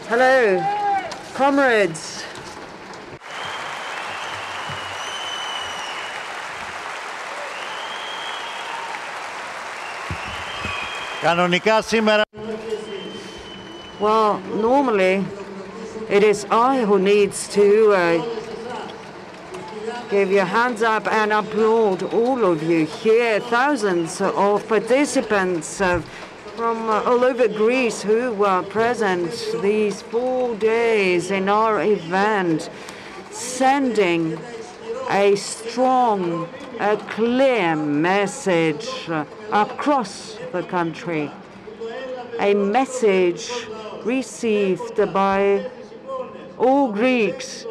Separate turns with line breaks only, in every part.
Hello, comrades.
Κανονικά σήμερα.
Well, normally it is I who needs to give your hands up and applaud all of you here, thousands of participants from all over Greece who were present these 4 days in our event, sending a strong, a clear message across the country, a message received by all Greeks,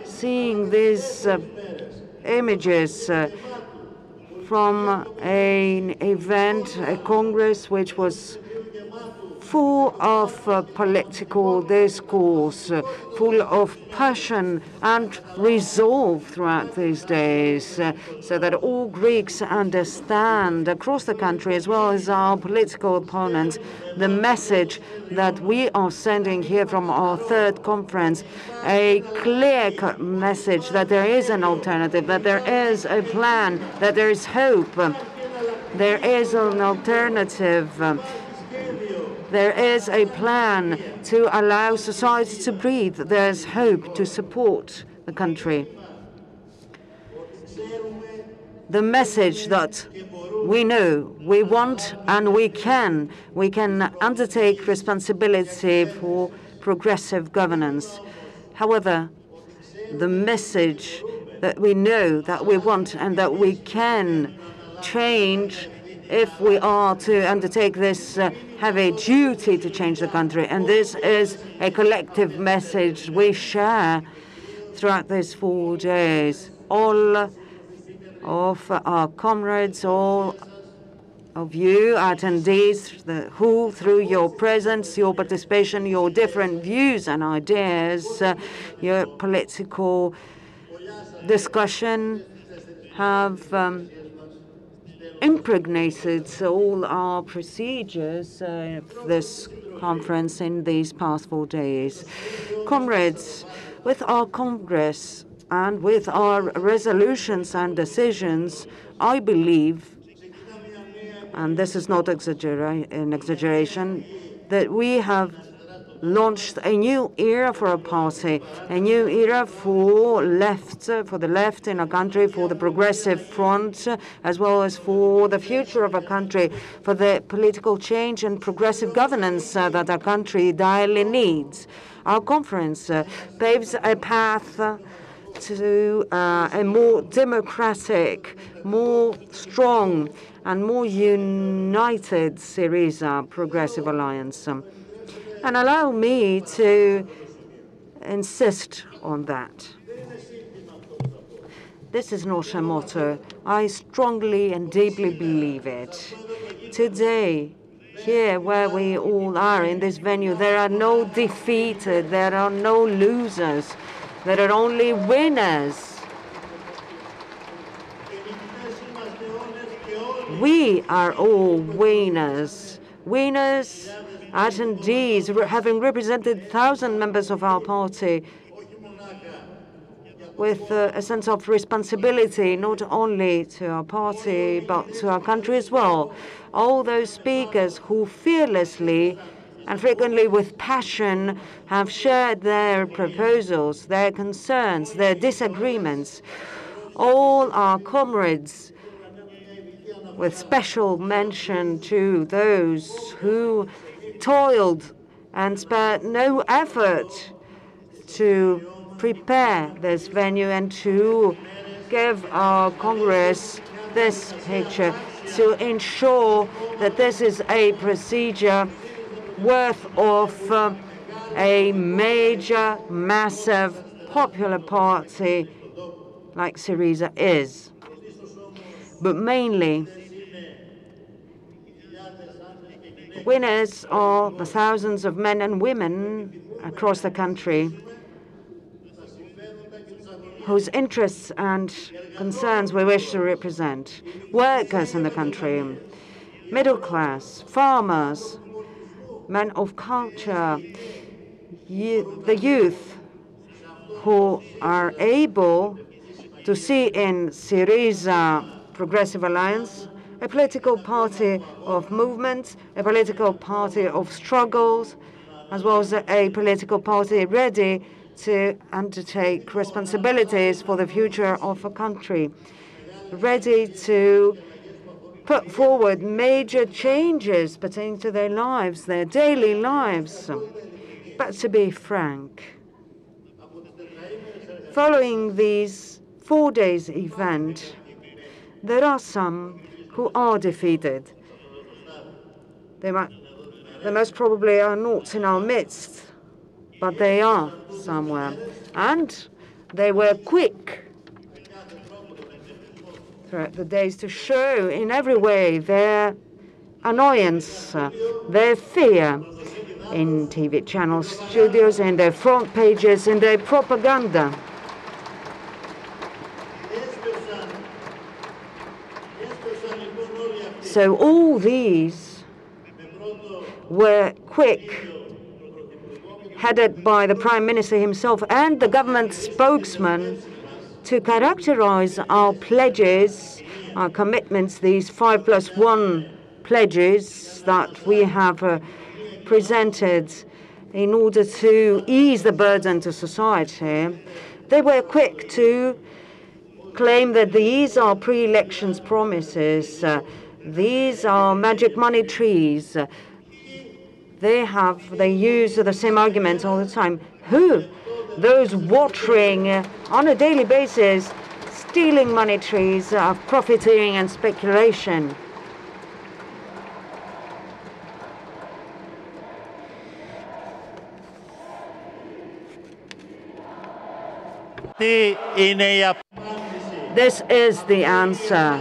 seeing these images from an event, a congress which was full of political discourse, full of passion and resolve throughout these days, so that all Greeks understand across the country, as well as our political opponents, the message that we are sending here from our third conference, a clear-cut message that there is an alternative, that there is a plan, that there is hope, there is an alternative. There is a plan to allow society to breathe. There's hope to support the country. The message that we know, we want, and we can undertake responsibility for progressive governance. However, the message that we know, that we want, and that we can change if we are to undertake this heavy duty to change the country. And this is a collective message we share throughout these 4 days. All of our comrades, all of you attendees, who through your presence, your participation, your different views and ideas, your political discussion have impregnated all our procedures of this conference in these past 4 days. Comrades, with our Congress and with our resolutions and decisions, I believe, and this is not an exaggeration, that we have launched a new era for our party, a new era for the left in our country, for the progressive front, as well as for the future of our country, for the political change and progressive governance that our country direly needs. Our conference paves a path to a more democratic, more strong, and more united ΣΥΡΙΖΑ Progressive Alliance. And allow me to insist on that. This is not a motto. I strongly and deeply believe it. Today, here where we all are in this venue, there are no defeated, there are no losers, there are only winners. We are all winners. Winners, attendees, having represented 1,000 members of our party, with a sense of responsibility, not only to our party, but to our country as well. All those speakers who fearlessly and frequently with passion have shared their proposals, their concerns, their disagreements. All our comrades, with special mention to those who toiled and spared no effort to prepare this venue and to give our Congress this picture, to ensure that this is a procedure worth of a major, massive, popular party like ΣΥΡΙΖΑ is. But mainly, winners are the thousands of men and women across the country whose interests and concerns we wish to represent. Workers in the country, middle class, farmers, men of culture, the youth who are able to see in ΣΥΡΙΖΑ Progressive Alliance a political party of movements, a political party of struggles, as well as a political party ready to undertake responsibilities for the future of a country, ready to put forward major changes pertaining to their lives, their daily lives. But to be frank, following these 4 days event, there are some who are defeated. They most probably are not in our midst, but they are somewhere. And they were quick throughout the days to show in every way their annoyance, their fear in TV channel studios, in their front pages, in their propaganda. So all these were quick, headed by the Prime Minister himself and the government spokesman, to characterize our pledges, our commitments, these 5+1 pledges that we have presented in order to ease the burden to society. They were quick to claim that these are pre-elections promises, these are magic money trees. They use the same arguments all the time. Who? Those watering on a daily basis, stealing money trees, profiteering and speculation. This is the answer.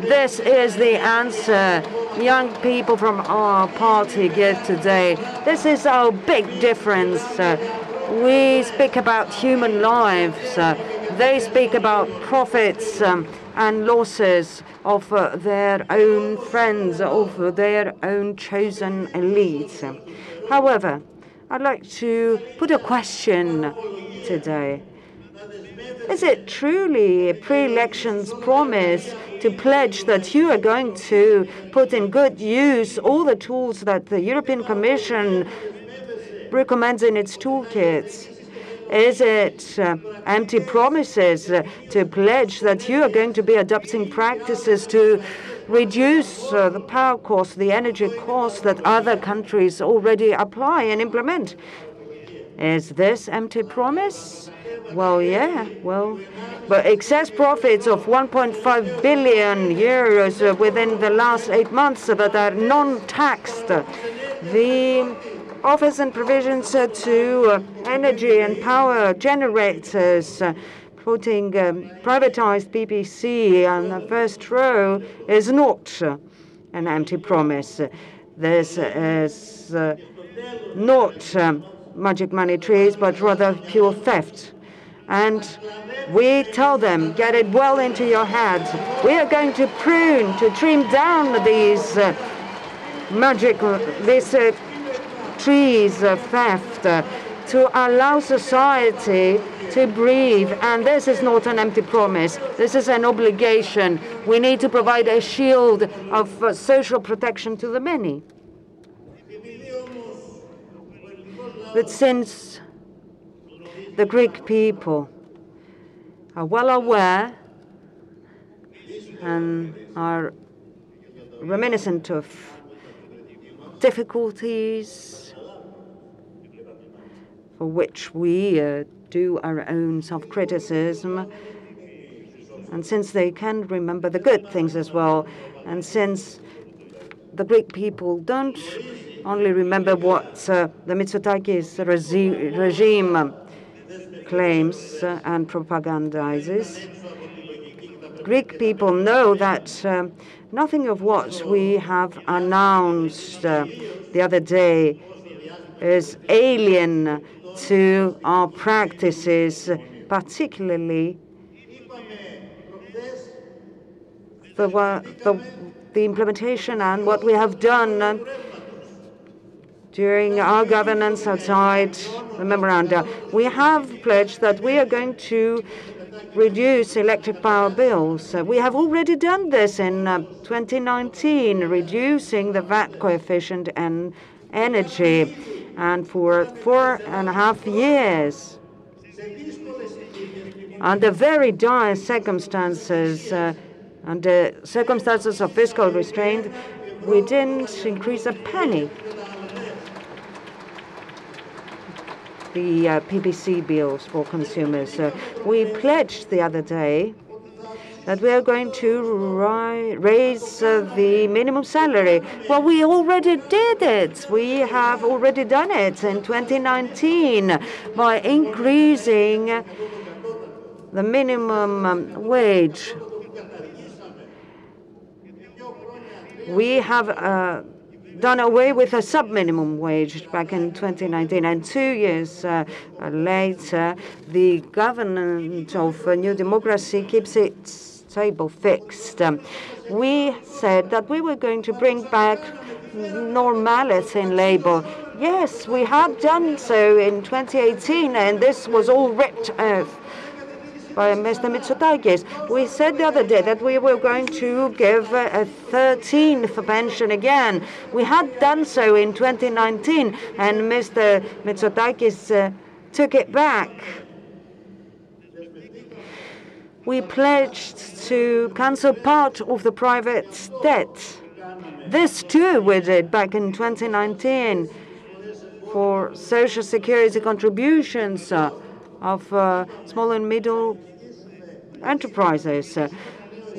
This is the answer young people from our party give today. This is our big difference. We speak about human lives. They speak about profits and losses of their own friends, of their own chosen elite. However, I'd like to put a question today. Is it truly a pre-elections promise to pledge that you are going to put in good use all the tools that the European Commission recommends in its toolkits? Is it empty promises to pledge that you are going to be adopting practices to reduce the power cost, the energy cost that other countries already apply and implement? Is this empty promise? Well, yeah, but excess profits of 1.5 billion euros within the last 8 months that are non-taxed. The offers and provisions to energy and power generators, putting privatized PPC on the first row is not an empty promise. This is not magic money trees, but rather pure theft. And we tell them, get it well into your head. We are going to prune, to trim down these trees of theft to allow society to breathe. And this is not an empty promise. This is an obligation. We need to provide a shield of social protection to the many. But since the Greek people are well aware and are reminiscent of difficulties for which we do our own self-criticism, and since they can remember the good things as well, and since the Greek people don't only remember what the Mitsotakis regime claims and propagandizes, Greek people know that nothing of what we have announced the other day is alien to our practices, particularly the implementation and what we have done during our governance outside the memoranda. We have pledged that we are going to reduce electric power bills. We have already done this in 2019, reducing the VAT coefficient and energy, and for 4.5 years. Under very dire circumstances, under circumstances of fiscal restraint, we didn't increase a penny the PPC bills for consumers. We pledged the other day that we are going to raise the minimum salary. Well, we already did it. We have already done it in 2019 by increasing the minimum wage. We have done away with a sub-minimum wage back in 2019, and 2 years later, the government of New Democracy keeps its table fixed. We said that we were going to bring back normality in labor. Yes, we have done so in 2018, and this was all ripped off by Mr. Mitsotakis. We said the other day that we were going to give a 13th pension again. We had done so in 2019, and Mr. Mitsotakis took it back. We pledged to cancel part of the private debt. This too we did back in 2019 for social security contributions of small and middle enterprises.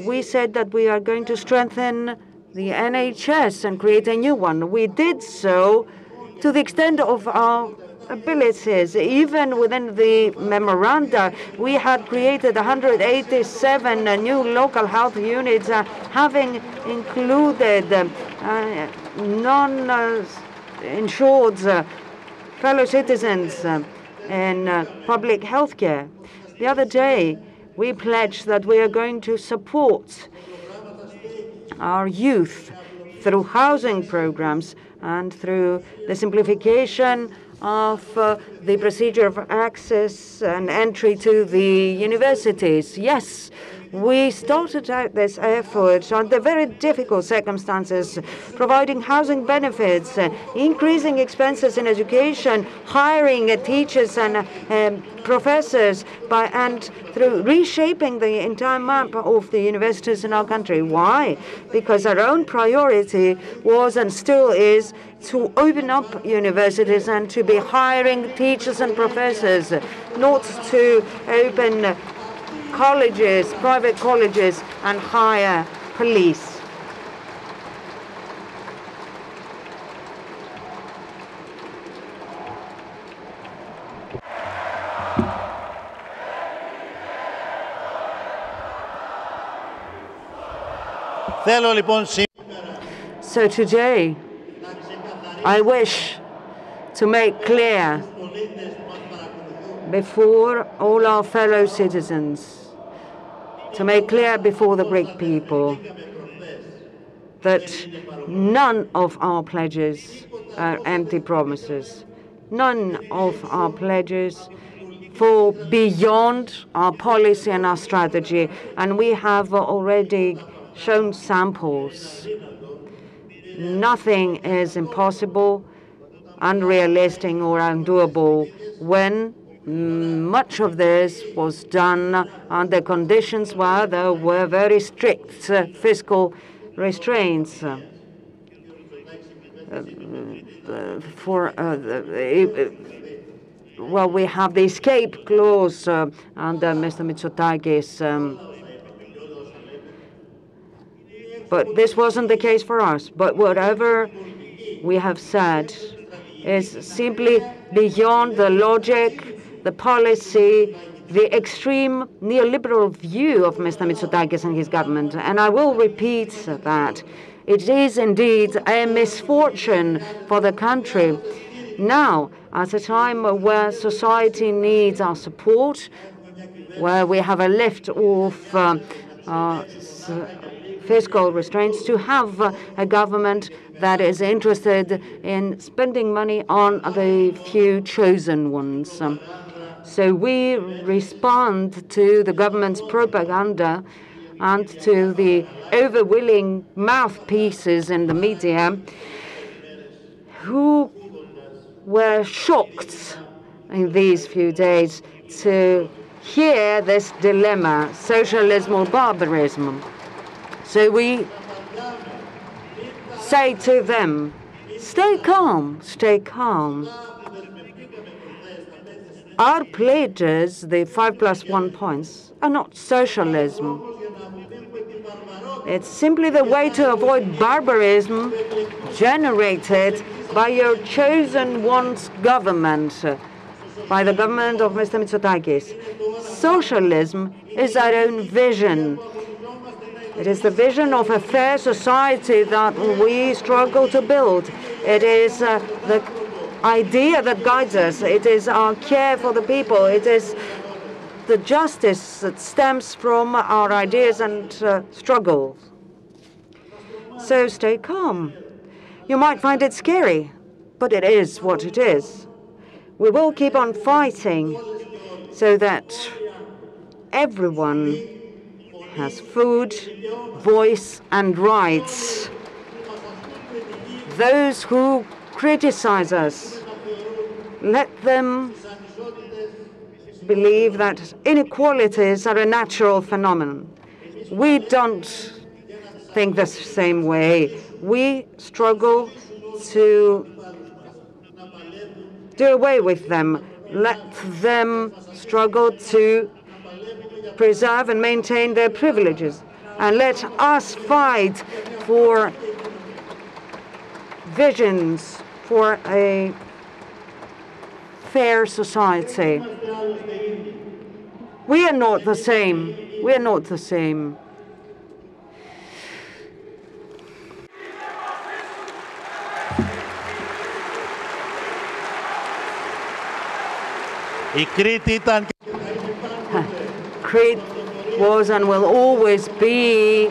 We said that we are going to strengthen the NHS and create a new one. We did so to the extent of our abilities. Even within the memoranda, we had created 187 new local health units, having included non-insured fellow citizens in public health care. The other day, we pledged that we are going to support our youth through housing programs and through the simplification of the procedure of access and entry to the universities. Yes, we started out this effort under very difficult circumstances, providing housing benefits, increasing expenses in education, hiring teachers and professors, and through reshaping the entire map of the universities in our country. Why? Because our own priority was and still is to open up universities and to be hiring teachers and professors, not to open colleges, private colleges, and hire police. So today, I wish to make clear before all our fellow citizens, to make clear before the Greek people, that none of our pledges are empty promises. None of our pledges fall beyond our policy and our strategy, and we have already shown samples. Nothing is impossible, unrealistic, or undoable when much of this was done under conditions where there were very strict fiscal restraints. Well, we have the escape clause under Mr. Mitsotakis, but this wasn't the case for us. But whatever we have said is simply beyond the logic, the policy, the extreme neoliberal view of Mr. Mitsotakis and his government. And I will repeat that. It is indeed a misfortune for the country. Now, at a time where society needs our support, where we have a lift off fiscal restraints, to have a government that is interested in spending money on the few chosen ones. So we respond to the government's propaganda and to the overwilling mouthpieces in the media who were shocked in these few days to hear this dilemma, socialism or barbarism. So we say to them, stay calm, stay calm. Our pledges, the 5+1 points, are not socialism. It's simply the way to avoid barbarism generated by your chosen one's government, by the government of Mr. Mitsotakis. Socialism is our own vision. It is the vision of a fair society that we struggle to build. It is the idea that guides us. It is our care for the people. It is the justice that stems from our ideas and struggles. So stay calm. You might find it scary, but it is what it is. We will keep on fighting so that everyone has food, voice, and rights. Those who criticize us, let them believe that inequalities are a natural phenomenon. We don't think the same way. We struggle to do away with them. Let them struggle to preserve and maintain their privileges. And let us fight for visions for a fair society. We are not the same. We are not the same. Crete was and will always be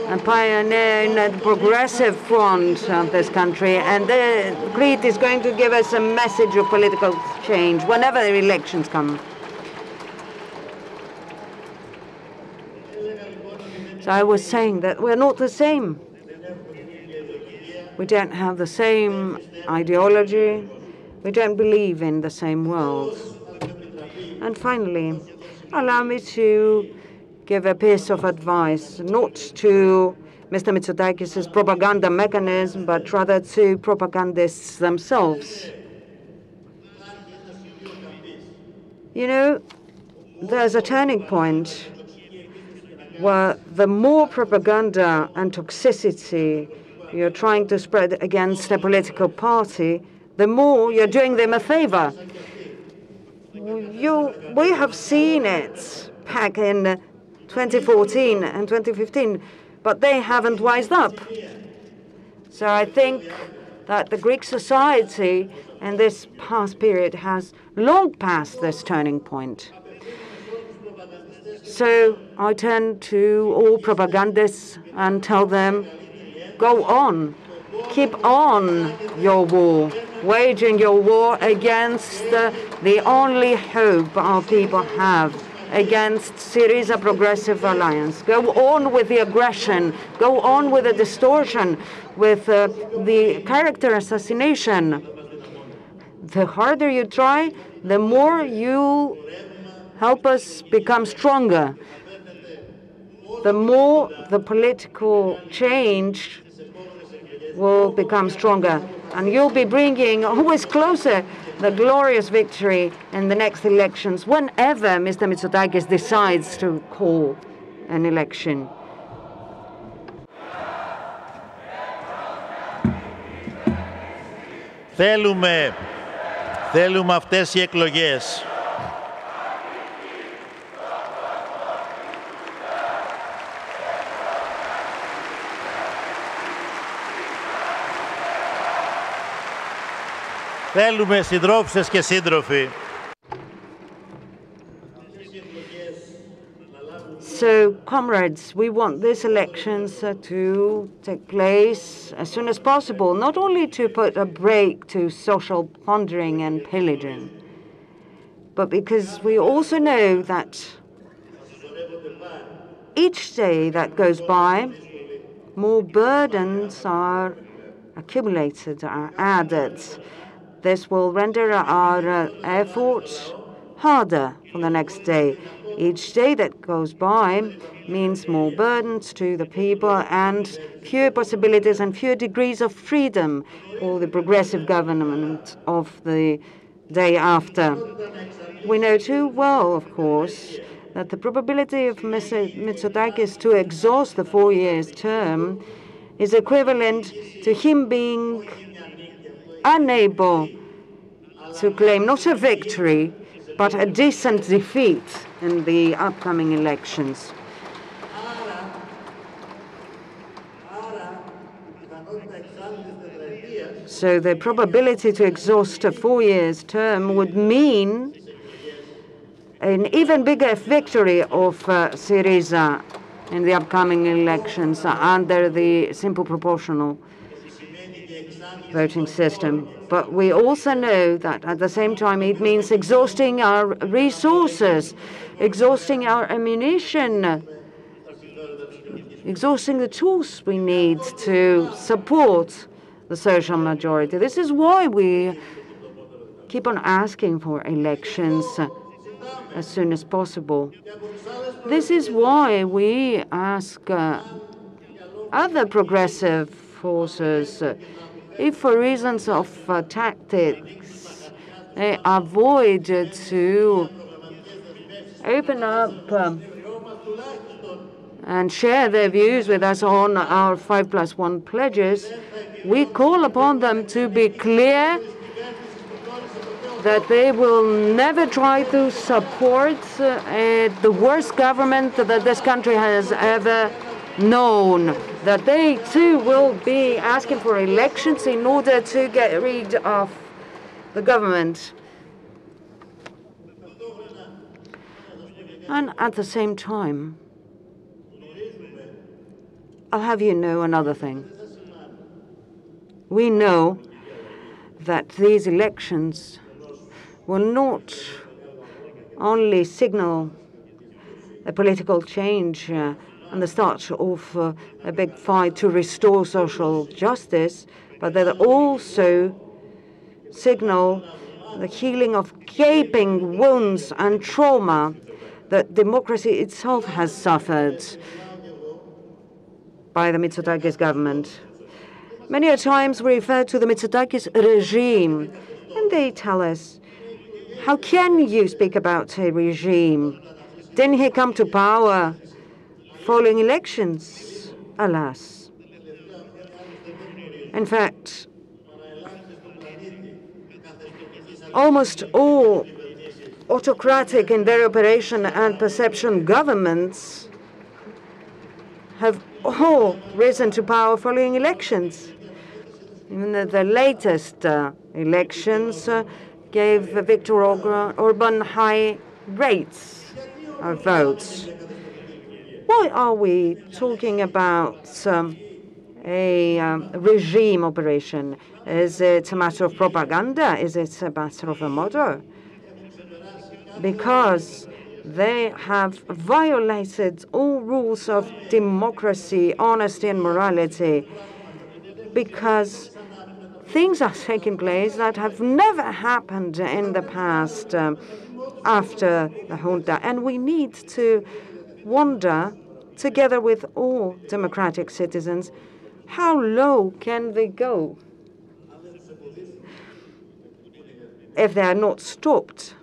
a pioneer in a progressive front of this country, and Crete is going to give us a message of political change whenever the elections come. So I was saying that we're not the same. We don't have the same ideology. We don't believe in the same world. And finally, allow me to give a piece of advice, not to Mr. Mitsotakis' propaganda mechanism, but rather to propagandists themselves. You know, there's a turning point where the more propaganda and toxicity you're trying to spread against a political party, the more you're doing them a favor. We have seen it back in 2014 and 2015, but they haven't wised up. So I think that the Greek society in this past period has long passed this turning point. So I turn to all propagandists and tell them, go on, keep on your war, waging your war against the only hope our people have, against ΣΥΡΙΖΑ Progressive Alliance. Go on with the aggression, go on with the distortion, with the character assassination. The harder you try, the more you help us become stronger. The more the political change will become stronger. And you'll be bringing always closer the glorious victory in the next elections, whenever Mr. Mitsotakis decides to call an election.
Θέλουμε αυτές οι εκλογές. Θέλουμε, συντρόφισσες και σύντροφοι.
So, comrades, we want these elections to take place as soon as possible, not only to put a break to social plundering and pillaging, but because we also know that each day that goes by, more burdens are accumulated, are added. This will render our efforts harder for the next day. Each day that goes by means more burdens to the people and fewer possibilities and fewer degrees of freedom for the progressive government of the day after. We know too well, of course, that the probability of Mr. Mitsotakis to exhaust the 4 years term is equivalent to him being unable to claim not a victory, but a decent defeat in the upcoming elections. So the probability to exhaust a 4 years term would mean an even bigger victory of ΣΥΡΙΖΑ in the upcoming elections under the simple proportional voting system. But we also know that at the same time it means exhausting our resources, exhausting our ammunition, exhausting the tools we need to support the social majority. This is why we keep on asking for elections as soon as possible. This is why we ask other progressive forces, if for reasons of tactics, they avoid to open up and share their views with us on our 5+1 pledges, we call upon them to be clear that they will never try to support the worst government that this country has ever known, that they too will be asking for elections in order to get rid of the government. And at the same time, I'll have you know another thing. We know that these elections will not only signal a political change and the start of a big fight to restore social justice, but they'll also signal the healing of gaping wounds and trauma that democracy itself has suffered by the Mitsotakis government. Many a times we refer to the Mitsotakis regime, and they tell us, how can you speak about a regime? Didn't he come to power following elections? Alas. In fact, almost all autocratic in their operation and perception governments have all risen to power following elections. Even the latest elections gave Viktor Orban high rates of votes. Why are we talking about a regime operation? Is it a matter of propaganda? Is it a matter of a motto? Because they have violated all rules of democracy, honesty, and morality. Because things are taking place that have never happened in the past after the junta. And we need to wonder, together with all democratic citizens, how low can they go if they are not stopped?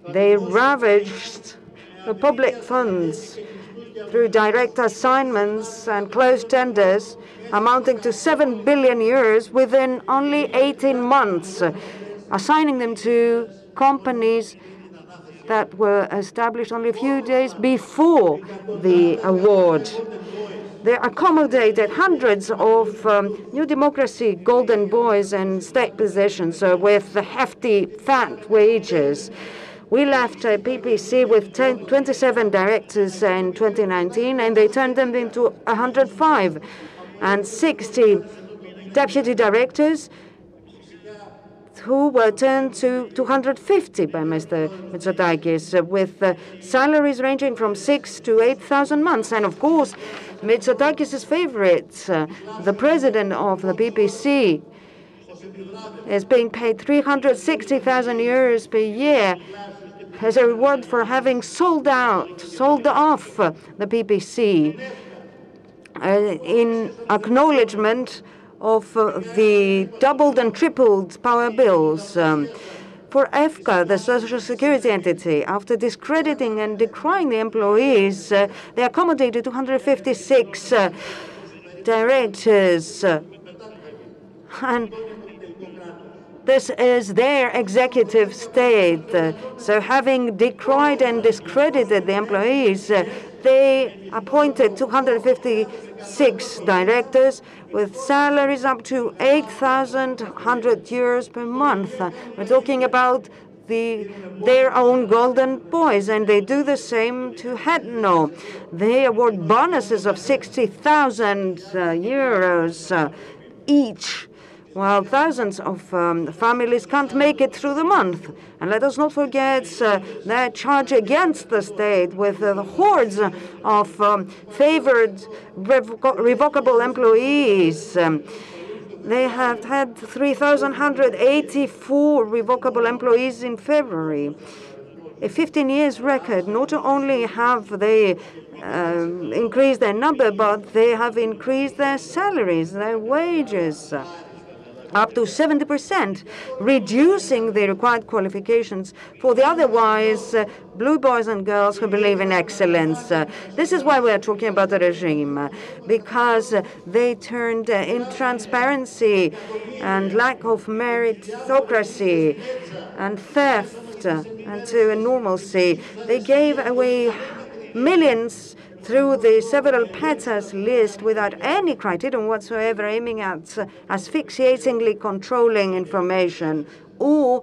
They ravaged the public funds through direct assignments and closed tenders amounting to 7 billion euros within only 18 months, assigning them to companies that were established only a few days before the award. They accommodated hundreds of New Democracy golden boys in state positions with hefty, fat wages, We left PPC with 27 directors in 2019, and they turned them into 105, and 60 deputy directors who were turned to 250 by Mr. Mitsotakis, with salaries ranging from 6,000 to 8,000 months. And of course, Mitsotakis' favorite, the president of the PPC, is being paid 360,000 euros per year as a reward for having sold off the PPC in acknowledgement of the doubled and tripled power bills. For EFKA, the social security entity, after discrediting and decrying the employees, they accommodated 256 directors. And this is their executive state. So having decried and discredited the employees, they appointed 256 directors with salaries up to 8,100 euros per month. We're talking about their own golden boys, and they do the same to Hetno. They award bonuses of 60,000 euros each, while thousands of families can't make it through the month. And let us not forget their charge against the state with the hordes of favored revocable employees. They have had 3,184 revocable employees in February. A 15 years record. Not only have they increased their number, but they have increased their salaries, their wages, up to 70%, reducing the required qualifications for the otherwise blue boys and girls who believe in excellence. This is why we are talking about the regime, because they turned intransparency and lack of meritocracy and theft into a normalcy. They gave away millions through the several petas list without any criterion whatsoever, aiming at asphyxiatingly controlling information, or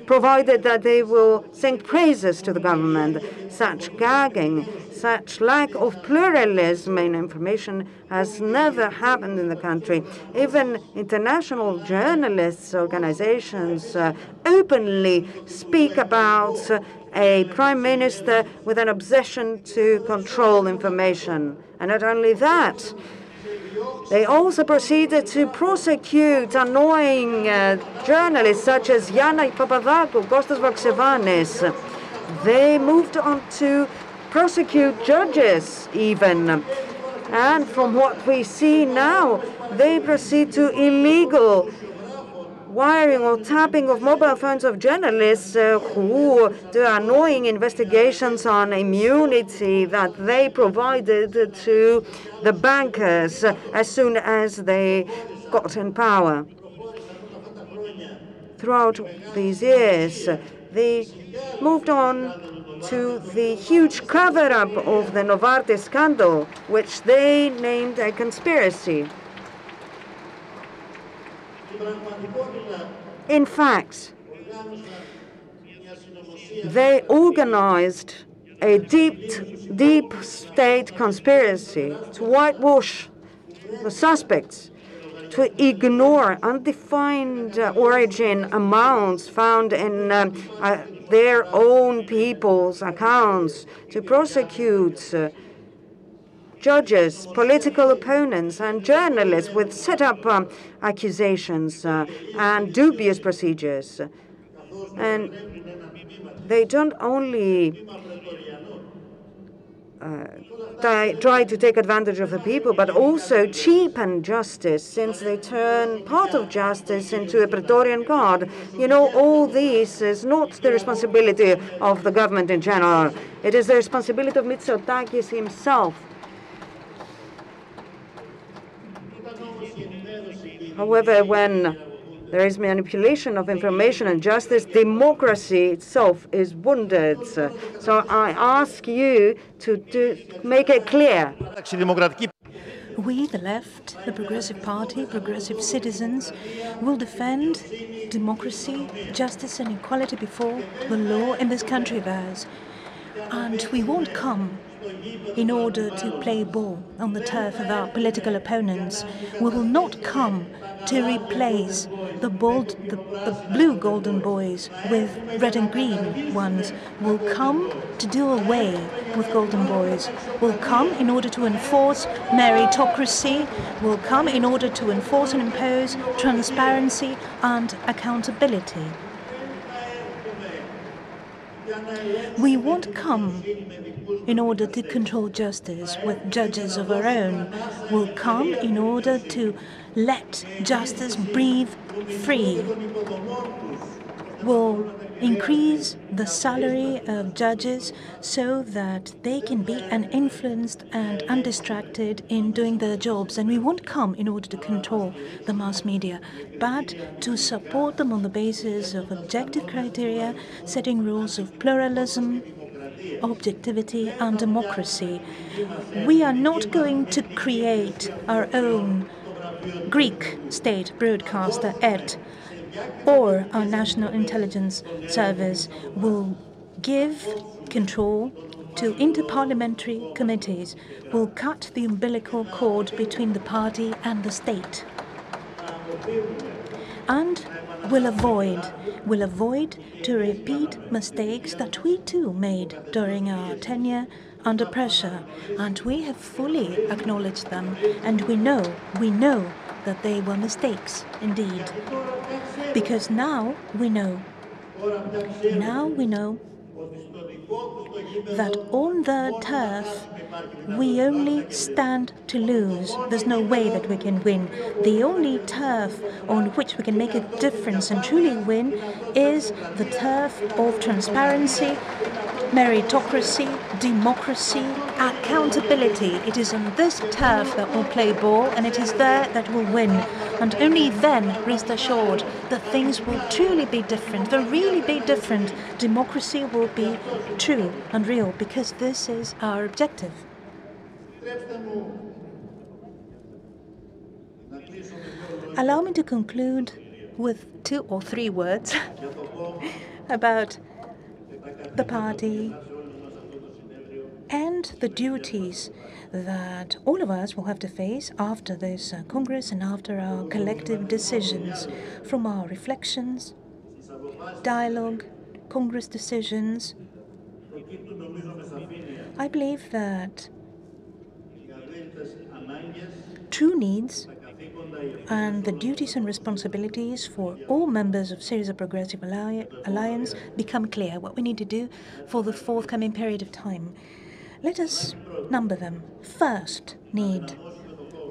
provided that they will sing praises to the government. Such gagging, such lack of pluralism in information has never happened in the country. Even international journalists' organizations openly speak about a prime minister with an obsession to control information. And not only that, they also proceeded to prosecute annoying journalists such as Yanna Papadakou, Kostas Vaxevanis. They moved on to prosecute judges even. And from what we see now, they proceed to illegal wiring or tapping of mobile phones of journalists who do annoying investigations on immunity that they provided to the bankers as soon as they got in power. Throughout these years, they moved on to the huge cover-up of the Novartis scandal, which they named a conspiracy. In fact, they organized a deep state conspiracy to whitewash the suspects, to ignore undefined origin amounts found in their own people's accounts, to prosecute judges, political opponents, and journalists with set-up accusations and dubious procedures. And they don't only try to take advantage of the people, but also cheapen justice, since they turn part of justice into a Praetorian Guard. You know, all this is not the responsibility of the government in general. It is the responsibility of Mitsotakis himself. However, when there is manipulation of information and justice, democracy itself is wounded. So I ask you to make it clear.
We, the left, the Progressive Party, progressive citizens, will defend democracy, justice and equality before the law in this country of ours. And we won't come in order to play ball on the turf of our political opponents. We will not come to replace the blue golden boys with red and green ones. We'll come to do away with golden boys. We'll come in order to enforce meritocracy. We'll come in order to enforce and impose transparency and accountability. We won't come in order to control justice with judges of our own. We'll come in order to let justice breathe free. We'll increase the salary of judges so that they can be uninfluenced and undistracted in doing their jobs. And we won't come in order to control the mass media, but to support them on the basis of objective criteria, setting rules of pluralism, objectivity and democracy. We are not going to create our own Greek state broadcaster, ERT, or our National Intelligence Service. Will give control to interparliamentary committees, will cut the umbilical cord between the party and the state, and will avoid to repeat mistakes that we too made during our tenure under pressure. And we have fully acknowledged them, and we know that they were mistakes indeed. Because now we know that on the turf we only stand to lose. There's no way that we can win. The only turf on which we can make a difference and truly win is the turf of transparency, meritocracy, democracy, accountability. It is on this turf that we'll play ball, and it is there that we'll win. And only then, rest assured, that things will truly be different. They'll really be different. Democracy will be true and real, because this is our objective. Allow me to conclude with 2 or 3 words about the party and the duties that all of us will have to face after this Congress and after our collective decisions. From our reflections, dialogue, Congress decisions, I believe that true needs and the duties and responsibilities for all members of ΣΥΡΙΖΑ Progressive Alliance become clear, what we need to do for the forthcoming period of time. Let us number them. First need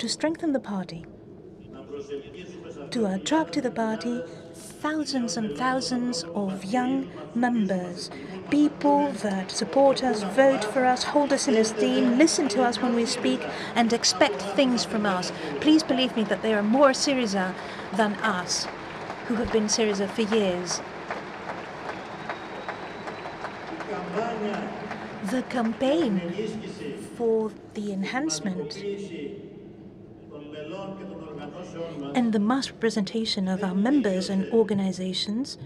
to strengthen the party, to attract to the party thousands and thousands of young members, people that support us, vote for us, hold us in esteem, listen to us when we speak, and expect things from us. Please believe me that they are more ΣΥΡΙΖΑ than us, who have been ΣΥΡΙΖΑ for years. The campaign for the enhancement and the mass representation of our members and organizations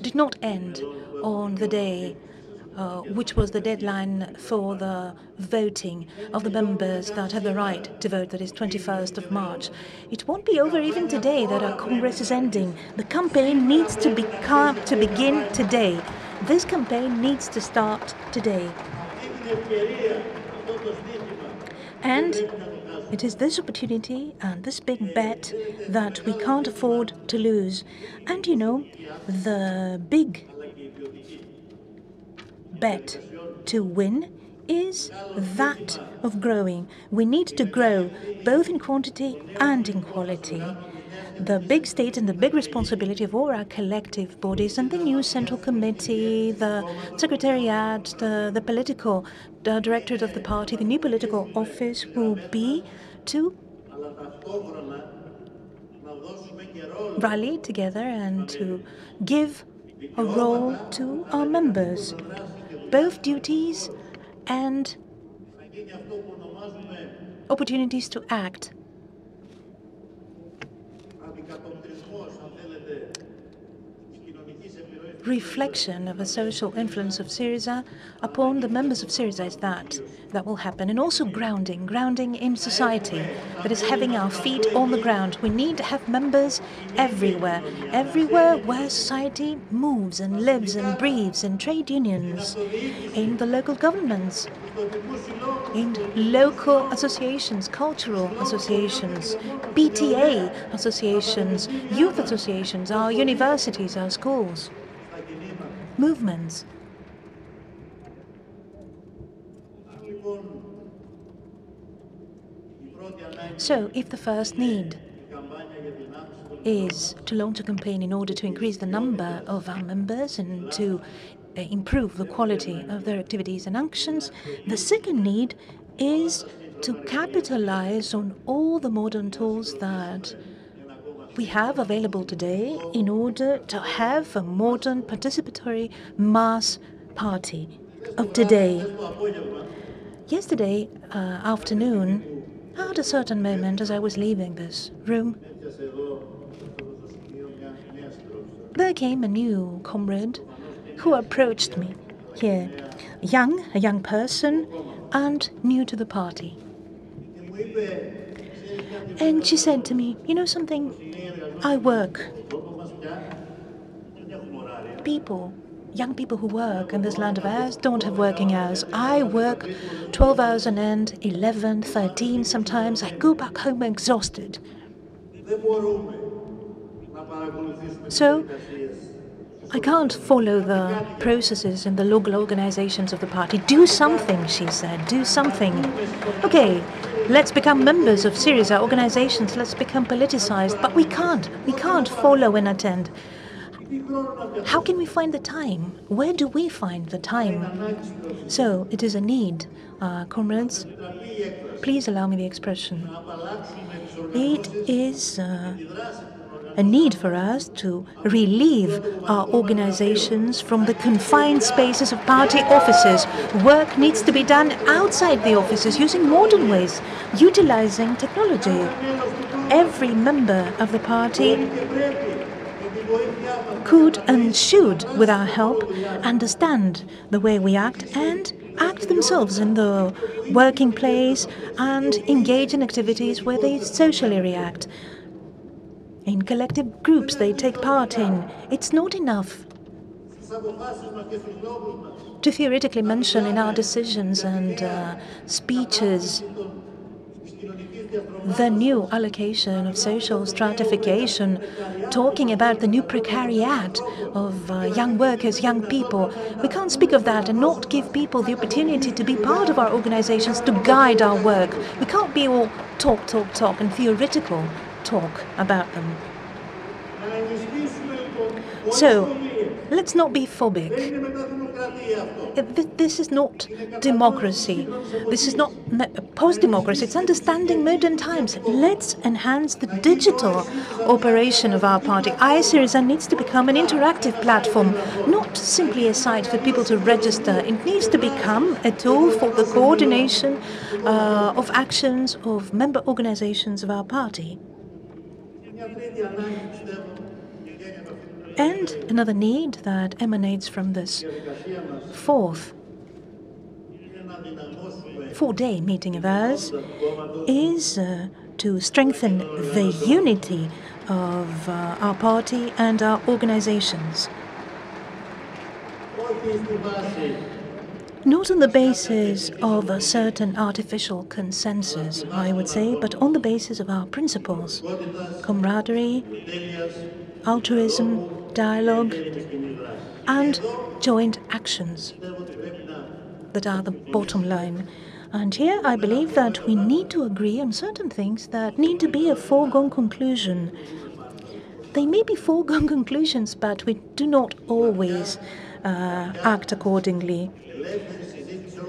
did not end on the day which was the deadline for the voting of the members that have the right to vote, that is 21st of March. It won't be over even today that our Congress is ending. The campaign needs to begin today. This campaign needs to start today. And it is this opportunity and this big bet that we can't afford to lose. And you know, the big bet to win is that of growing. We need to grow both in quantity and in quality. The big state and the big responsibility of all our collective bodies and the new Central Committee, the Secretariat, the political directorate of the party, the new political office will be to rally together and to give a role to our members, both duties and opportunities to act. Reflection of a social influence of Syriza upon the members of Syriza is that will happen. And also grounding in society, that is having our feet on the ground. We need to have members everywhere where society moves and lives and breathes, in trade unions, in the local governments, in local associations, cultural associations, PTA associations, youth associations, our universities, our schools. Movements. So, if the first need is to launch a campaign in order to increase the number of our members and to improve the quality of their activities and actions, the second need is to capitalize on all the modern tools that we have available today in order to have a modern participatory mass party of today. Yesterday afternoon, at a certain moment as I was leaving this room, there came a new comrade who approached me here, a young person and new to the party. And she said to me, "You know something? I work. Young people who work in this land of ours don't have working hours. I work 12 hours on end, 11, 13 sometimes. I go back home exhausted. So I can't follow the processes in the local organizations of the party. Do something," she said, "do something. Okay, let's become members of Syriza organizations, let's become politicized, but we can't follow and attend. How can we find the time? Where do we find the time?" So it is a need, comrades, please allow me the expression. It is a need for us to relieve our organizations from the confined spaces of party offices. Work needs to be done outside the offices using modern ways, utilizing technology. Every member of the party could and should, with our help, understand the way we act and act themselves in the working place and engage in activities where they socially react. In collective groups they take part in. It's not enough to theoretically mention in our decisions and speeches the new allocation of social stratification, talking about the new precariat of young workers, young people. We can't speak of that and not give people the opportunity to be part of our organizations, to guide our work. We can't be all talk and theoretical talk about them. So, let's not be phobic. This is not democracy. This is not post-democracy. It's understanding modern times. Let's enhance the digital operation of our party. Syriza needs to become an interactive platform, not simply a site for people to register. It needs to become a tool for the coordination of actions of member organizations of our party. And another need that emanates from this four-day meeting of ours is to strengthen the unity of our party and our organizations. Not on the basis of a certain artificial consensus, I would say, but on the basis of our principles: camaraderie, altruism, dialogue, and joint actions that are the bottom line. And here I believe that we need to agree on certain things that need to be a foregone conclusion. They may be foregone conclusions, but we do not always act accordingly.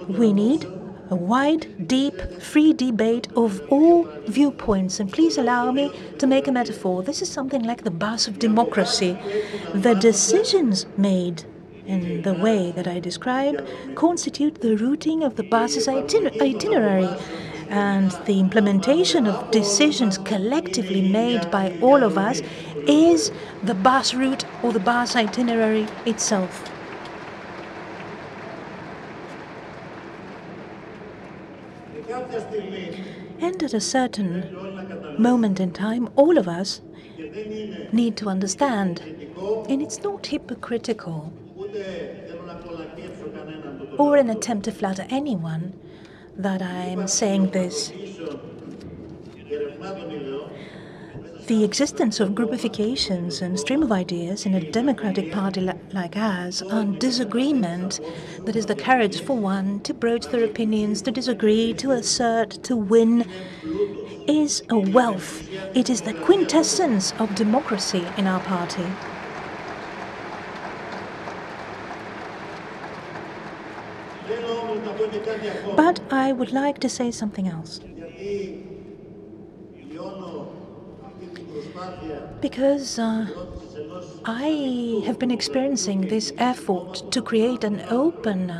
We need a wide, deep, free debate of all viewpoints. And please allow me to make a metaphor. This is something like the bus of democracy. The decisions made in the way that I describe, constitute the routing of the bus's itinerary, and the implementation of decisions collectively made by all of us is the bus route or the bus itinerary itself. And at a certain moment in time, all of us need to understand, and it's not hypocritical or an attempt to flatter anyone that I'm saying this. The existence of groupifications and stream of ideas in a democratic party like ours, and disagreement, that is the courage for one to broach their opinions, to disagree, to assert, to win, is a wealth. It is the quintessence of democracy in our party. But I would like to say something else. Because I have been experiencing this effort to create an open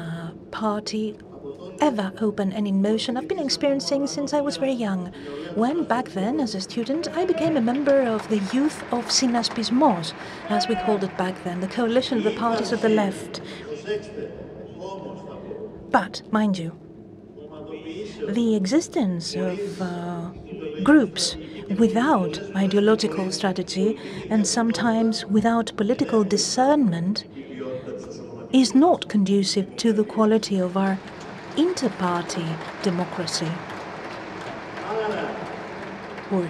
party, ever open and in motion. I've been experiencing since I was very young, when back then, as a student, I became a member of the youth of Συνασπισμός, as we called it back then, the coalition of the parties of the left. But, mind you, the existence of groups without ideological strategy and sometimes without political discernment is not conducive to the quality of our inter-party democracy or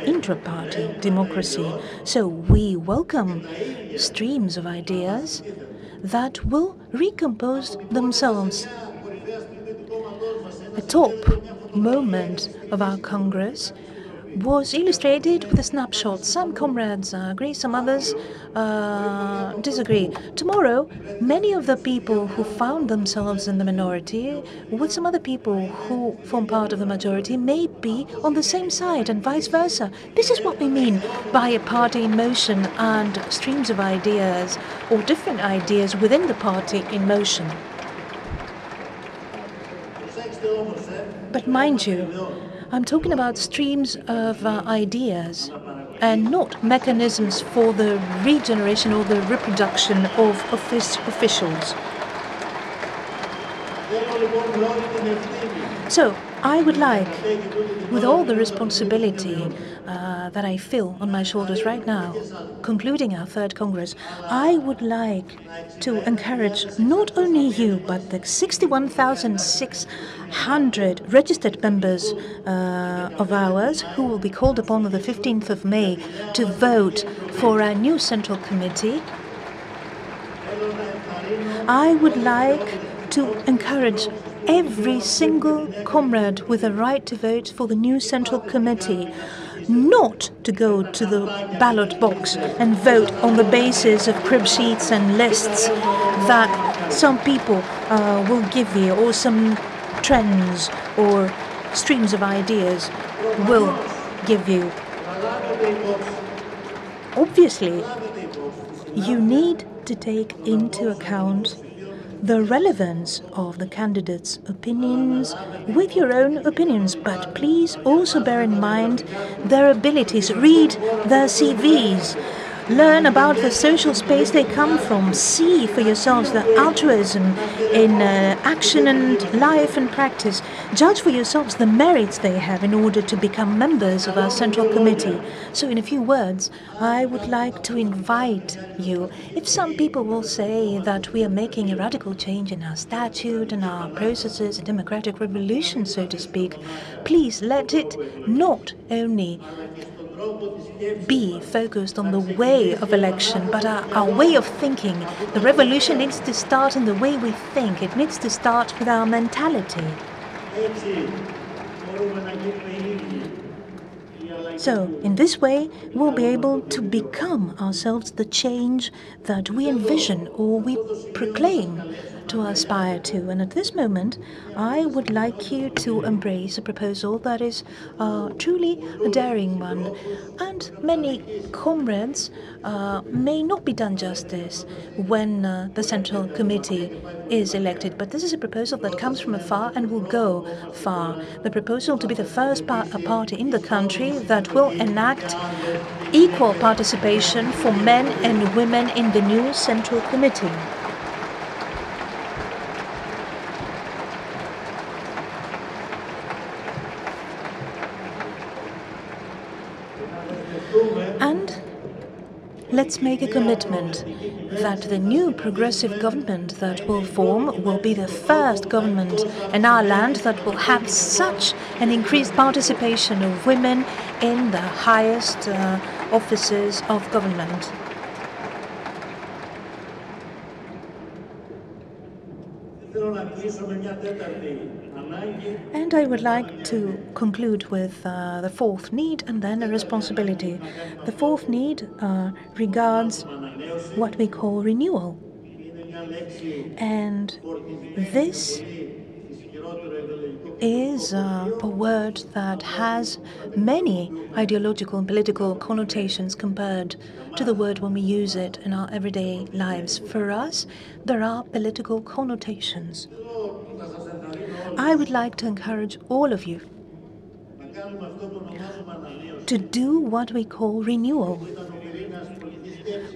intra-party democracy. So we welcome streams of ideas that will recompose themselves. A top moment of our Congress was illustrated with a snapshot. Some comrades agree, some others disagree. Tomorrow, many of the people who found themselves in the minority with some other people who form part of the majority may be on the same side and vice versa. This is what we mean by a party in motion and streams of ideas or different ideas within the party in motion. But mind you, I'm talking about streams of ideas and not mechanisms for the regeneration or the reproduction of officials. So, I would like, with all the responsibility that I feel on my shoulders right now, concluding our third Congress, I would like to encourage not only you, but the 61,600 registered members of ours who will be called upon on the 15th of May to vote for our new Central Committee. I would like to encourage every single comrade with a right to vote for the new Central Committee not to go to the ballot box and vote on the basis of crib sheets and lists that some people will give you, or some trends or streams of ideas will give you. Obviously, you need to take into account the relevance of the candidates' opinions with your own opinions, but please also bear in mind their abilities. Read their CVs. Learn about the social space they come from. See for yourselves the altruism in action and life and practice. Judge for yourselves the merits they have in order to become members of our Central Committee. So in a few words, I would like to invite you. If some people will say that we are making a radical change in our statute and our processes, a democratic revolution, so to speak, please let it not only be focused on the way of election, but our way of thinking. The revolution needs to start in the way we think. It needs to start with our mentality. So, in this way, we'll be able to become ourselves the change that we envision or we proclaim to aspire to. And at this moment, I would like you to embrace a proposal that is truly a daring one. And many comrades may not be done justice when the Central Committee is elected. But this is a proposal that comes from afar and will go far. The proposal to be the first party in the country that will enact equal participation for men and women in the new Central Committee. And let's make a commitment that the new progressive government that will form will be the first government in our land that will have such an increased participation of women in the highest offices of government. And I would like to conclude with the fourth need and then a responsibility. The fourth need regards what we call renewal. And this is a word that has many ideological and political connotations compared to the word when we use it in our everyday lives. For us, there are political connotations. I would like to encourage all of you to do what we call renewal,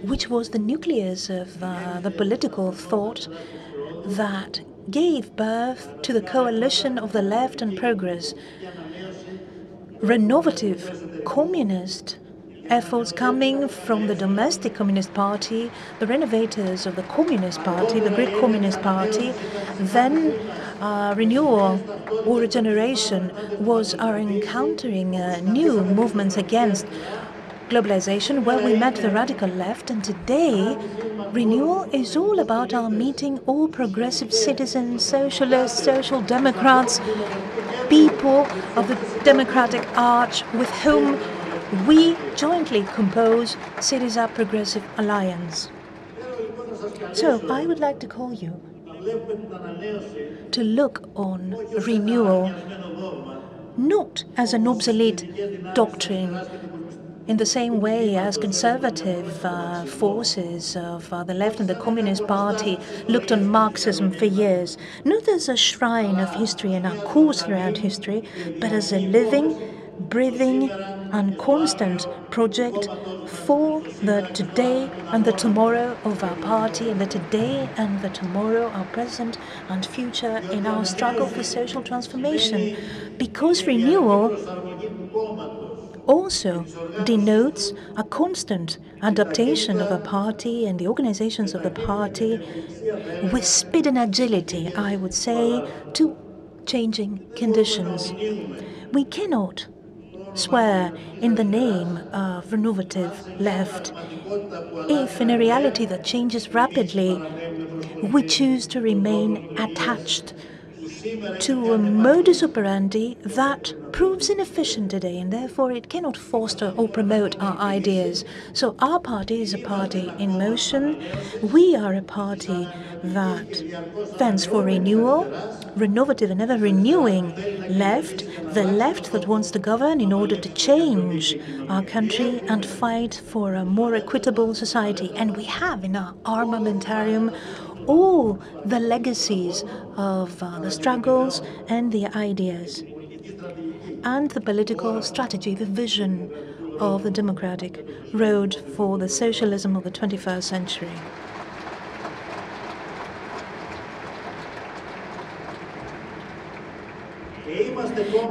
which was the nucleus of the political thought that gave birth to the coalition of the left and progress. Renovative communist efforts coming from the domestic Communist Party, the renovators of the Communist Party, the Greek Communist Party, then renewal or regeneration was our encountering new movements against globalization, where we met the radical left, and today renewal is all about our meeting all progressive citizens, socialists, social democrats, people of the democratic arch with whom we jointly compose ΣΥΡΙΖΑ Progressive Alliance. So I would like to call you to look on renewal not as an obsolete doctrine in the same way as conservative forces of the left and the Communist Party looked on Marxism for years, not as a shrine of history and a course throughout history, but as a living, breathing and constant project for the today and the tomorrow of our party, and the today and the tomorrow, our present and future in our struggle for social transformation. Because renewal also denotes a constant adaptation of a party and the organizations of the party with speed and agility, I would say, to changing conditions. We cannot swear in the name of renovative left if, in a reality that changes rapidly, we choose to remain attached to a modus operandi that proves inefficient today, and therefore it cannot foster or promote our ideas. So our party is a party in motion. We are a party that stands for renewal, renovative and ever-renewing left, the left that wants to govern in order to change our country and fight for a more equitable society. And we have in our armamentarium all the legacies of the struggles and the ideas and the political strategy, the vision of the democratic road for the socialism of the 21st century.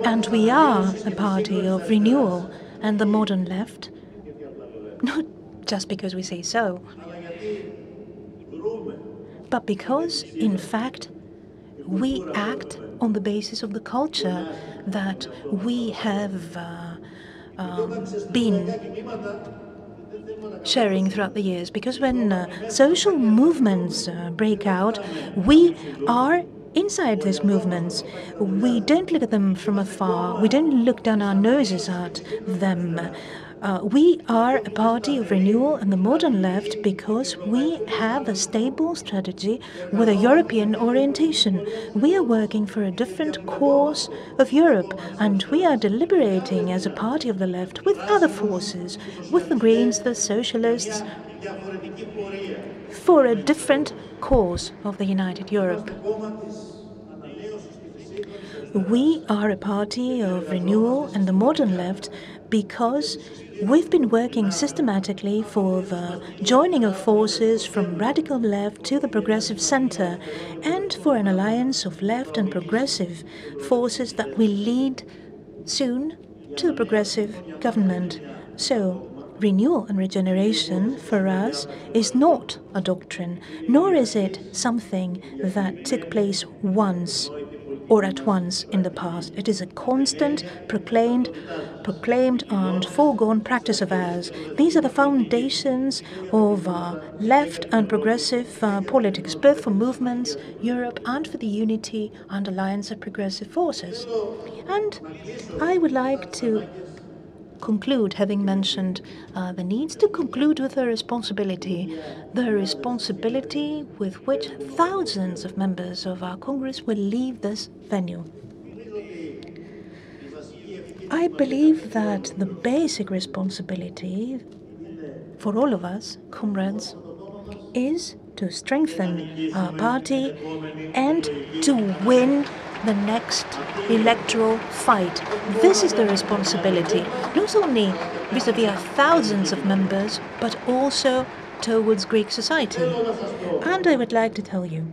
And we are a party of renewal and the modern left, not just because we say so, but because, in fact, we act on the basis of the culture that we have been sharing throughout the years. Because when social movements break out, we are inside these movements. We don't look at them from afar. We don't look down our noses at them. We are a party of renewal and the modern left because we have a stable strategy with a European orientation. We are working for a different course of Europe, and we are deliberating as a party of the left with other forces, with the Greens, the Socialists, for a different course of the United Europe. We are a party of renewal and the modern left because we've been working systematically for the joining of forces from radical left to the progressive center and for an alliance of left and progressive forces that will lead soon to the progressive government. So, renewal and regeneration for us is not a doctrine, nor is it something that took place once or at once in the past. It is a constant, proclaimed and foregone practice of ours. These are the foundations of left and progressive politics, both for movements, Europe, and for the unity and alliance of progressive forces. And I would like to conclude, having mentioned the needs, to conclude with the responsibility with which thousands of members of our Congress will leave this venue. I believe that the basic responsibility for all of us, comrades, is to strengthen our party and to win the next electoral fight. This is the responsibility, not only vis-à-vis our thousands of members, but also towards Greek society. And I would like to tell you,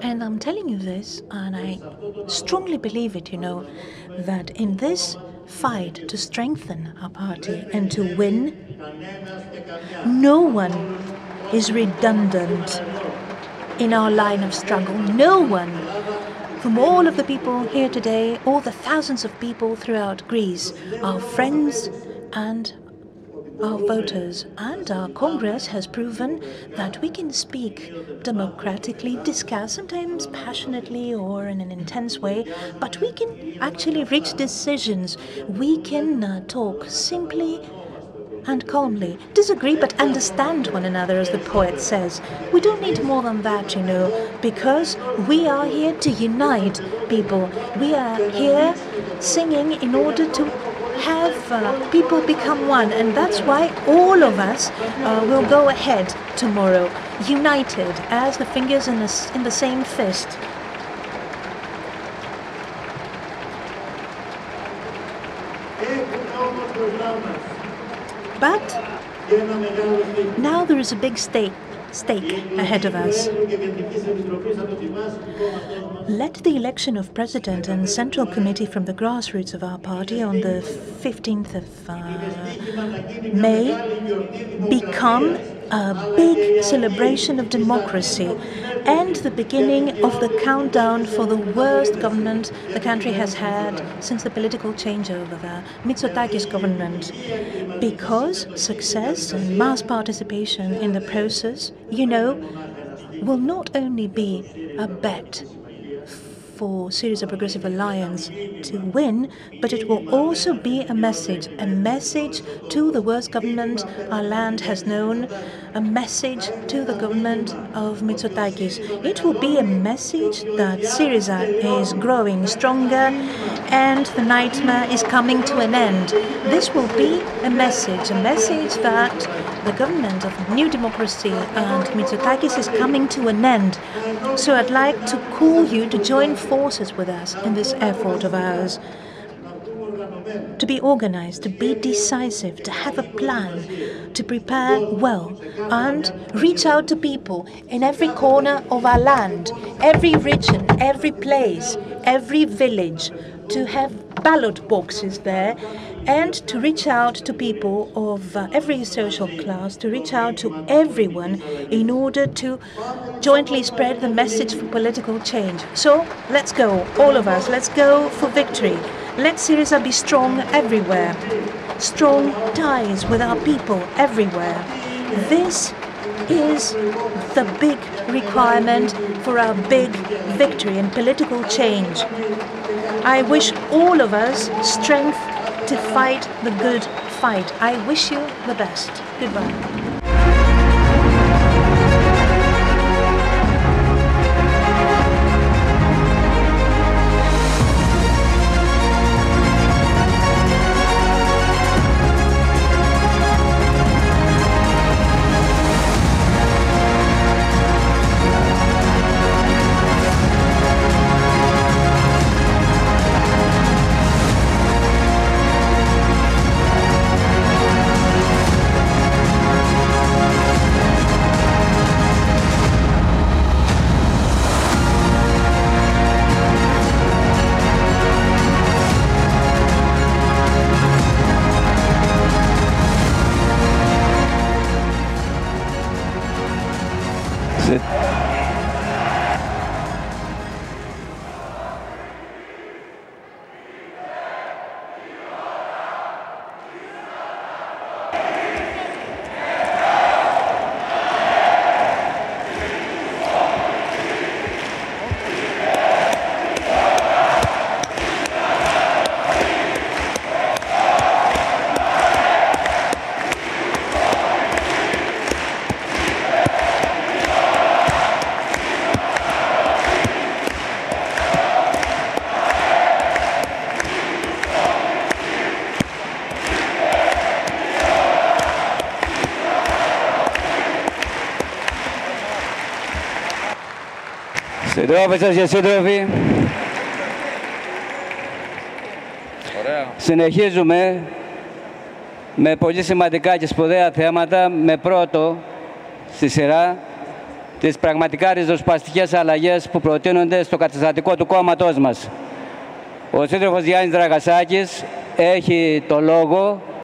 and I'm telling you this, and I strongly believe it, that in this fight to strengthen our party and to win, no one is redundant in our line of struggle. No one. From all of the people here today, all the thousands of people throughout Greece, our friends and our voters, and our Congress has proven that we can speak democratically, discuss, sometimes passionately or in an intense way, but we can actually reach decisions. We can talk simply and calmly, disagree but understand one another, as the poet says. We don't need more than that, because we are here to unite people. We are here singing in order to have people become one, and that's why all of us will go ahead tomorrow, united as the fingers in the same fist. But now there is a big stake ahead of us. Let the election of President and Central Committee from the grassroots of our party on the 15th of May become a big celebration of democracy and the beginning of the countdown for the worst government the country has had since the political changeover of the Mitsotakis government. Because success and mass participation in the process, will not only be a bet for ΣΥΡΙΖΑ Progressive Alliance to win, but it will also be a message to the worst government our land has known, a message to the government of Mitsotakis. It will be a message that ΣΥΡΙΖΑ is growing stronger and the nightmare is coming to an end. This will be a message that the government of New Democracy and Mitsotakis is coming to an end. So I'd like to call you to join forces with us in this effort of ours, to be organized, to be decisive, to have a plan, to prepare well, and reach out to people in every corner of our land, every region, every place, every village, to have ballot boxes there, and to reach out to people of every social class, to reach out to everyone in order to jointly spread the message for political change. So let's go, all of us, let's go for victory. Let ΣΥΡΙΖΑ be strong everywhere, strong ties with our people everywhere. This is the big requirement for our big victory and political change. I wish all of us strength to fight the good fight. I wish you the best. Goodbye.
Συντρόφισσες και σύντροφοι, συνεχίζουμε με πολύ σημαντικά και σπουδαία θέματα, με πρώτο στη σειρά τις πραγματικά ριζοσπαστικές αλλαγές που προτείνονται στο καταστατικό του κόμματός μας. Ο σύντροφος Γιάννης Δραγασάκης έχει το λόγο